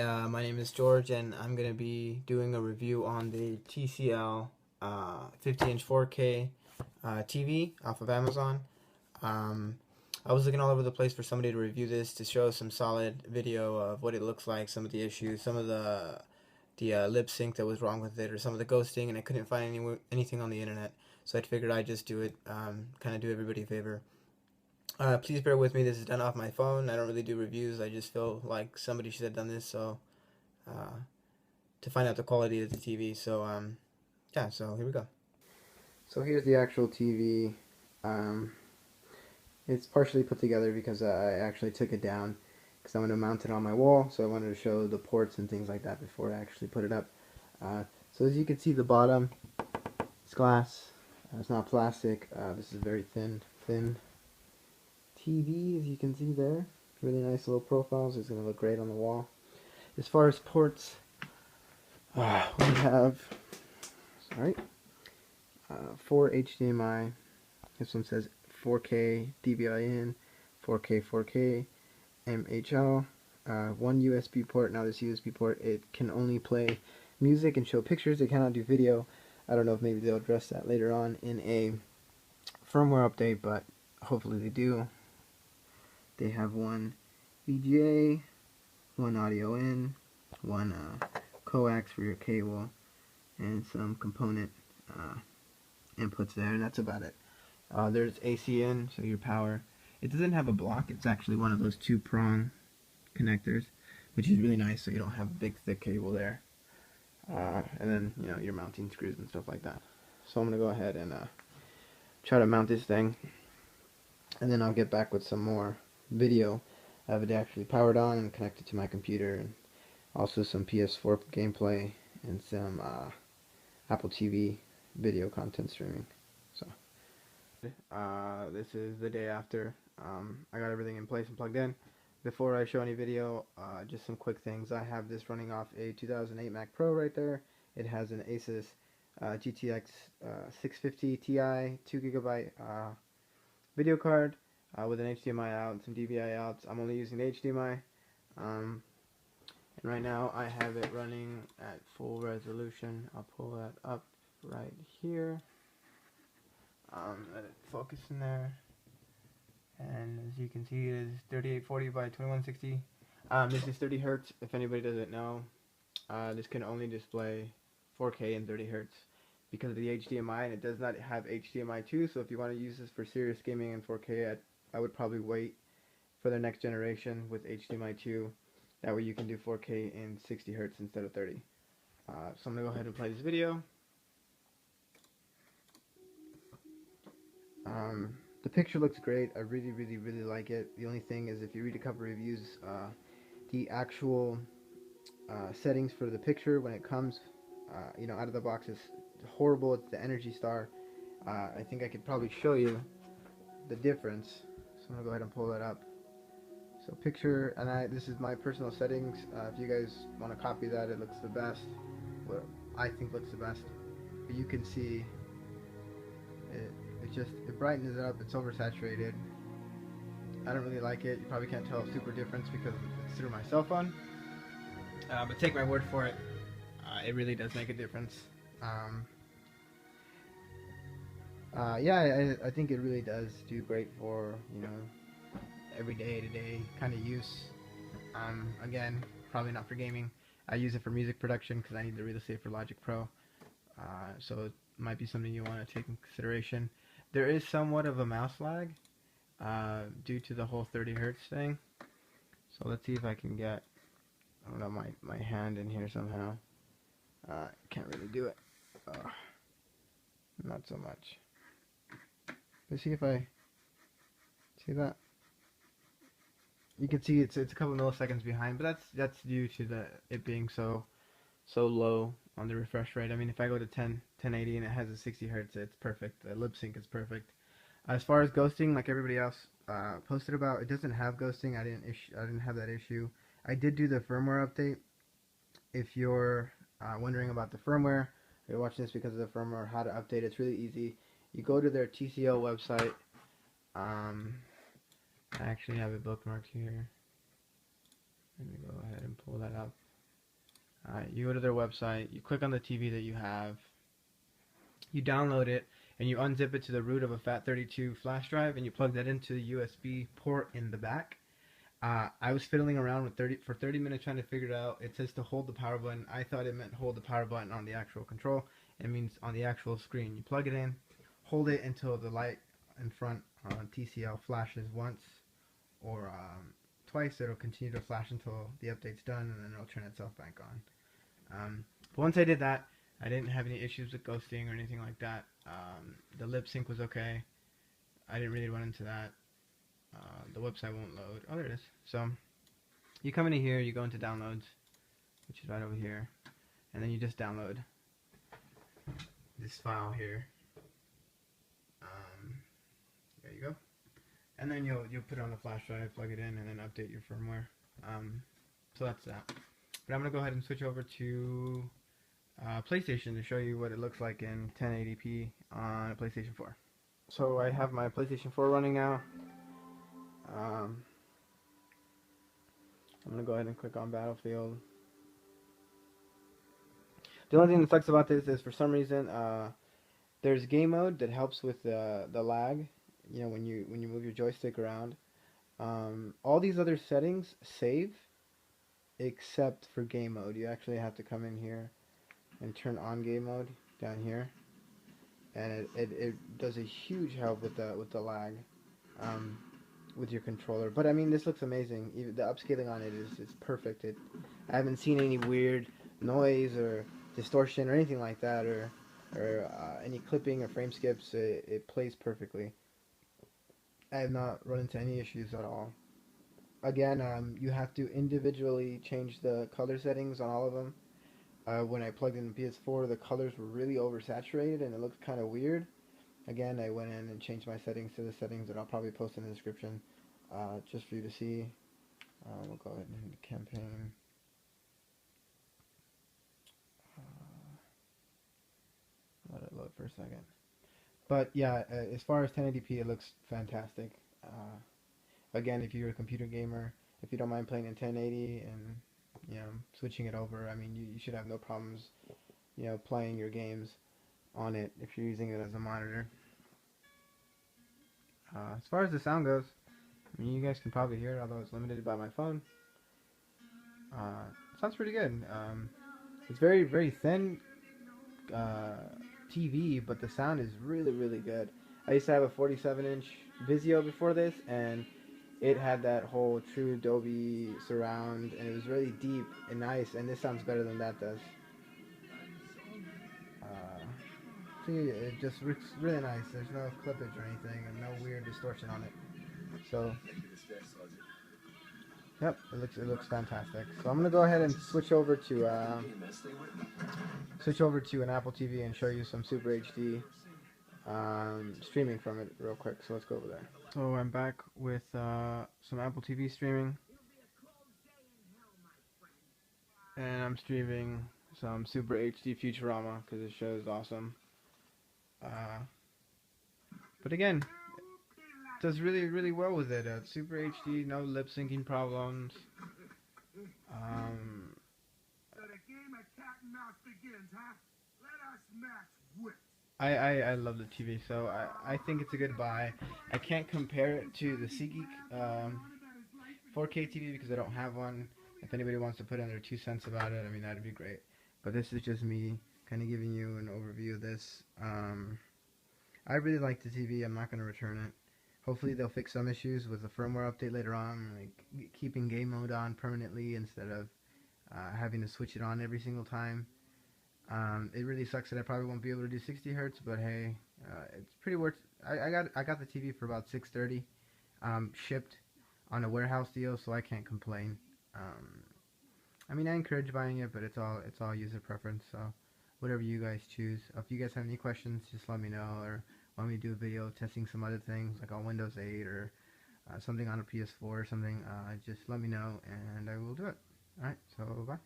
My name is George, and I'm going to be doing a review on the TCL 50-inch 4K TV off of Amazon. I was looking all over the place for somebody to review this, to show some solid video of what it looks like, some of the issues, some of the lip sync that was wrong with it, or some of the ghosting, and I couldn't find anything on the internet, so I figured I'd just do it, kind of do everybody a favor. Please bear with me, this is done off my phone. I don't really do reviews, I just feel like somebody should have done this, so to find out the quality of the TV. So yeah, so here we go. So here's the actual TV. It's partially put together because I actually took it down because I'm going to mount it on my wall, so I wanted to show the ports and things like that before I actually put it up. So as you can see, the bottom, it's glass, it's not plastic. This is very thin TV, as you can see there. Really nice little profiles. It's going to look great on the wall. As far as ports, we have 4 HDMI. This one says 4K DVI in, 4K 4K MHL, 1 USB port. Now this USB port, it can only play music and show pictures. It cannot do video. I don't know if maybe they'll address that later on in a firmware update, but hopefully they do. They have 1 VGA, 1 audio in, 1 coax for your cable, and some component inputs there, and that's about it. There's AC in, so your power. It doesn't have a block, it's actually one of those 2-prong connectors, which is really nice, so you don't have a big thick cable there. And then, you know, your mounting screws and stuff like that. So I'm going to go ahead and try to mount this thing, and then I'll get back with some more video of it actually powered on and connected to my computer, and also some PS4 gameplay and some Apple TV video content streaming. So this is the day after. I got everything in place and plugged in. Before I show any video, just some quick things. I have this running off a 2008 Mac Pro right there. It has an Asus GTX 650 Ti 2GB video card with an HDMI out and some DVI outs. I'm only using the HDMI. And right now I have it running at full resolution. I'll pull that up right here. Let it focus in there. And as you can see, it is 3840 by 2160. This is 30 Hertz. If anybody doesn't know, this can only display 4K and 30 Hertz because of the HDMI, and it does not have HDMI 2. So if you want to use this for serious gaming in 4K, I would probably wait for the next generation with HDMI 2. That way you can do 4K in 60 Hertz instead of 30. So I'm going to go ahead and play this video. The picture looks great. I really like it. The only thing is, if you read a couple reviews, the actual settings for the picture when it comes you know, out of the box is horrible. It's the Energy Star. I think I could probably show you the difference. So I'm gonna go ahead and pull that up. So picture, and this is my personal settings. If you guys want to copy that, it looks the best. What I think looks the best. But you can see it brightens it up. It's oversaturated. I don't really like it. You probably can't tell a super difference because it's through my cell phone. But take my word for it. It really does make a difference. Yeah, I think it really does do great for, you know, everyday to-day kind of use. Again, probably not for gaming. I use it for music production because I need the real estate for Logic Pro. So it might be something you want to take in consideration. There is somewhat of a mouse lag due to the whole 30 Hertz thing. So let's see if I can get, I don't know, my hand in here somehow. Can't really do it. Not so much. Let's see if I see that. You can see it's a couple milliseconds behind, but that's due to it being so low on the refresh rate. I mean, if I go to 1080 and it has a 60 Hertz, it's perfect. The lip sync is perfect. As far as ghosting, like everybody else posted about, it doesn't have ghosting. I didn't have that issue. I did do the firmware update. If you're wondering about the firmware, you're watching this because of the firmware, how to update, it's really easy. You go to their TCL website. I actually have it bookmarked here. Let me go ahead and pull that up. You go to their website, you click on the TV that you have, you download it, and you unzip it to the root of a FAT32 flash drive, and you plug that into the USB port in the back. I was fiddling around with 30 minutes trying to figure it out. It says to hold the power button. I thought it meant hold the power button on the actual control. It means on the actual screen. You plug it in, hold it until the light in front on TCL flashes once or twice. It'll continue to flash until the update's done, and then it'll turn itself back on. But once I did that, I didn't have any issues with ghosting or anything like that. The lip sync was okay. I didn't really run into that. The website won't load. Oh, there it is. So you come into here, you go into downloads, which is right over here, and then you just download this file here. There you go. And then you'll put it on the flash drive, plug it in, and then update your firmware. So that's that. But I'm gonna go ahead and switch over to PlayStation to show you what it looks like in 1080p on a PlayStation 4. So I have my PlayStation 4 running now. I'm gonna go ahead and click on Battlefield. The only thing that sucks about this is for some reason there's game mode that helps with the lag. You know, when you move your joystick around. All these other settings save except for game mode. You actually have to come in here and turn on game mode down here, and it does a huge help with the lag. With your controller. But I mean, this looks amazing. Even the upscaling on it is perfect. I haven't seen any weird noise or distortion or anything like that, or any clipping or frame skips. It plays perfectly. I have not run into any issues at all. Again, you have to individually change the color settings on all of them. When I plugged in the PS4, the colors were really oversaturated and it looked kind of weird. Again, I went in and changed my settings to the settings that I'll probably post in the description, just for you to see. We'll go ahead and hit campaign. Let it load for a second. But yeah, as far as 1080p, it looks fantastic. Again, if you're a computer gamer, if you don't mind playing in 1080 and switching it over, I mean, you should have no problems, playing your games on it if you're using it as a monitor. As far as the sound goes, I mean, you guys can probably hear it, although it's limited by my phone. It sounds pretty good. It's very, very thin TV, but the sound is really, really good. I used to have a 47-inch Vizio before this, and it had that whole true Dolby surround, and it was really deep and nice, and this sounds better than that does. It just looks really nice. There's no clippage or anything, and no weird distortion on it. So, yep, it looks fantastic. So I'm gonna go ahead and switch over to an Apple TV and show you some Super HD streaming from it real quick. So let's go over there. So I'm back with some Apple TV streaming, and I'm streaming some Super HD Futurama because the show is awesome. But again, it does really, really well with it. Super HD, no lip syncing problems. So the game of cat and mouse begins, huh? Let us match wits. I love the TV, so I think it's a good buy. I can't compare it to the SeatGeek 4K TV because I don't have one. If anybody wants to put in their 2 cents about it, I mean, that'd be great. But this is just me kind of giving you an overview of this. I really like the TV. I'm not going to return it. Hopefully they'll fix some issues with the firmware update later on, like keeping game mode on permanently instead of having to switch it on every single time. It really sucks that I probably won't be able to do 60 hertz, but hey, it's pretty worth. I got the TV for about $630, shipped on a warehouse deal, so I can't complain. I mean, I encourage buying it, but it's all user preference. So whatever you guys choose. If you guys have any questions, just let me know, or want me to do a video testing some other things like on Windows 8 or something on a PS4 or something. Just let me know and I will do it. Alright, so bye.